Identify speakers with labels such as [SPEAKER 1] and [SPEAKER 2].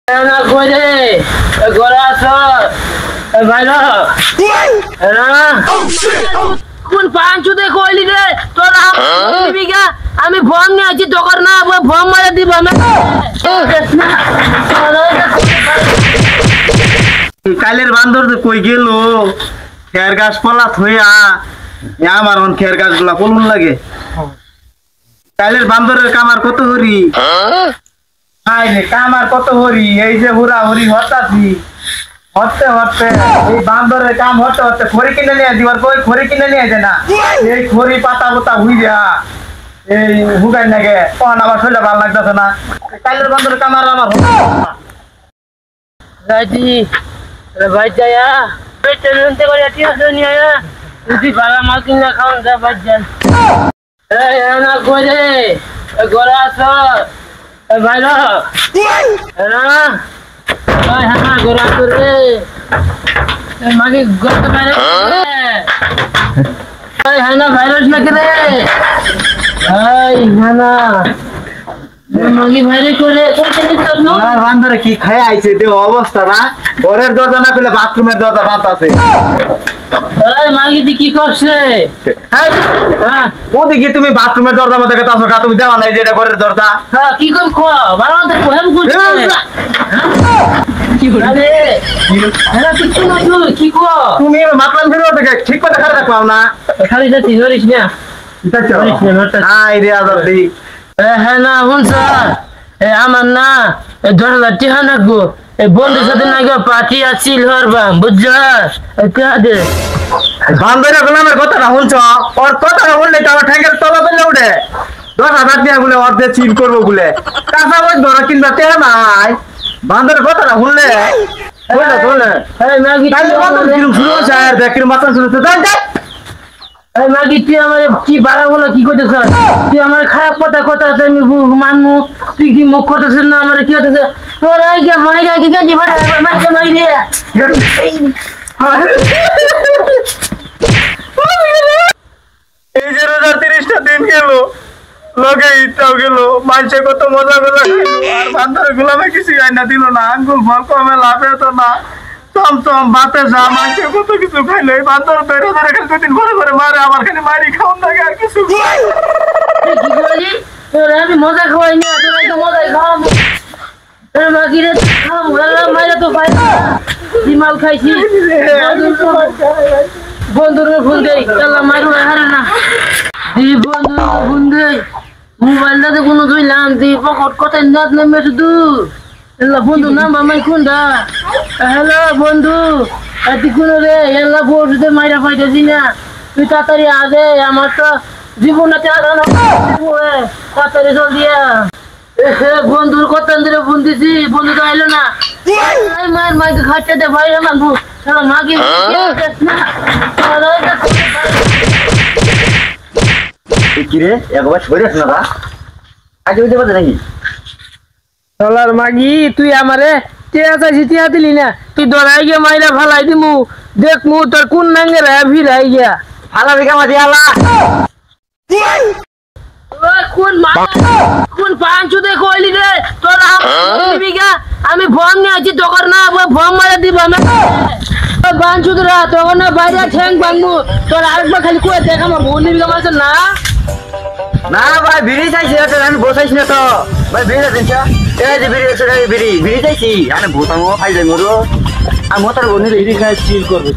[SPEAKER 1] না করে গোরা ভাইরা কোন পাঁচুতে কইলি রে তোরা আমি ফর্ম নিয়ে আছি তোর না ফর্ম মারা দিব
[SPEAKER 2] কালের বান্দর কই গেল খের গাছ পলা থইয়া আমার খের গাছ গুলা পলুন লাগে কালের বান্দরের কামার কত হরি কামার কত হরি এই যে হুরা হরি হতাছি হতে হতে এই বান্দরের কাম হতে হতে খড়ি কিনে নিয়ে দিবার কই খড়ি কিনে নিয়ে যায় না এই খড়ি পাতা পাতা হুই যা এই হুগাই নাগে কোন আবার শরীরে ভালো লাগতেছে না কালের বান্দরের কামার আমার
[SPEAKER 1] রাজি ভাই যায়া পেটে করে আটি নিয়ে আয়া যদি ভালো মাল কিনে খাওয়ান যা ভাই যান এই না করে গোরা ভাইরা হ্যাঁ গোরা করে মাকে গত বাইরে হ্যাঁ না ভাইরাস নাকি রে হ্যাঁ না মাগি ভাইরে করে
[SPEAKER 2] বান্দরে কি খায় আইছে দে অবস্থা না ঘরের দরজা না খুলে বাথরুমের দরজা বাত আছে
[SPEAKER 1] মাগি কি করছে
[SPEAKER 2] হ্যাঁ ওদিকে তুমি বাথরুমের দরজা মধ্যে গেছো কা তুমি দেওয়া নাই যে এটা ঘরের দরজা
[SPEAKER 1] হ্যাঁ কি কর খোয়া বাবা তো কোহেম করছে কি হলো রে হ্যাঁ কিছু না কি কো
[SPEAKER 2] তুমি মাতলাম ফিরে ওদিকে ঠিক করে দেখা রাখো না
[SPEAKER 1] খালি যাচ্ছি ধরিস না
[SPEAKER 2] হাই রে আজাদি
[SPEAKER 1] হ্যাঁ না হুন স্যার আমার না 10,000 টাকা লাগবো বন্ধুর সাথে না গিয়ে পার্টি আছিল হরবাম বুঝছস দে
[SPEAKER 2] বান্দরে গোলামের কথাটা শুনছ ওর কথাটা শুনলে তো আমার ঠ্যাঙ্গের তলা পেলে উঠে 10,000 টাকা বলে অর্ধেক চিল করবো বলে কাঁচা বই ধরা কিনবা তে নাই বান্দরের কথাটা শুনলে
[SPEAKER 1] তুই আমার কি বাড়া বলো কি করতেছ তুই আমার খারাপ কথা কথা আমি মানবো তুই কি মুখ করতেছ না আমার কি হতেছে তোর আগে মাইরা কি কাজে মাইরে মাইরে
[SPEAKER 2] এই যে 30টা দিন গেল লগে ইটাও গেল মানুষে কত মজা করে আর বান্দরে গোলামে কিছু আইনা দিল না আঙ্গুল ফল কমে লাভে তো না চমচম বাতে যা মানুষে কত কিছু খাইলো এই বান্দর ধরে ধরে খালি 2 দিন পরে পরে মারে আমার খালি মারি খাওয়ান লাগে আর কিছু
[SPEAKER 1] কি বলি তোর আমি মজা খাওয়াই না তোর তো মজাই খাওয়াবো তোর মাগিরে খাওয়াবো আল্লাহ মাইরা তো পাই না ডিমাল খাইছি বন্ধুরে ফোন দেই আল্লাহ মারু হারে না দি বন্ধুরে ফোন দেই মোবাইলটাতে কোনো ধুইলাম দি পকট কথা নাচ নেমে শুধু এলা বন্ধু নাম মামাই কোনটা হ্যালো বন্ধু এটি কোনো রে এলা বন্ধুতে মাইরা পাইতেছি না তুই তাড়াতাড়ি আগে আমার তো জীবনটাতে আদানো তাড়াতাড়ি চল দিয়া বন্ধুর কথা ধরে ফোন দিছি বন্ধু তো আইলো না মায়ের মাকে খাটতে দে ভাই আমার মাকে
[SPEAKER 2] কিরে একবার সরে না দা আগে হইতে পারে নাকি
[SPEAKER 1] চলার মাগি তুই আমারে টিয়া চাইছি টিয়া দিলি না তুই দরাই গিয়ে মাইরা ফালাই দিমু দেখ মু তোর কোন নাঙ্গে ভিড়াই গিয়া
[SPEAKER 2] ফালা বিঘা মাঝে আলা
[SPEAKER 1] কোন পাঁচুতে কইলি রে তোরা বিঘা আমি ফর্ম নিয়ে আছি তোর না ফর্ম মারা দিব আমি পাঁচুতরা তখন না বাইরে ঠ্যাং বাংমু তোর আরেকবার খালি কয়ে দেখ আমার বোন বিঘা মাছ না
[SPEAKER 2] না ভাই বিড়ি চাইছি আমি বসাইছি না তো ভাই বিড়ি দিনছা এই যে বিড়ি 100 টাকা বিড়ি চাইছি আমি ভূতামো খাই যাই মোর আর মোতার বন্ধু বিড়ি খাই চিল করবে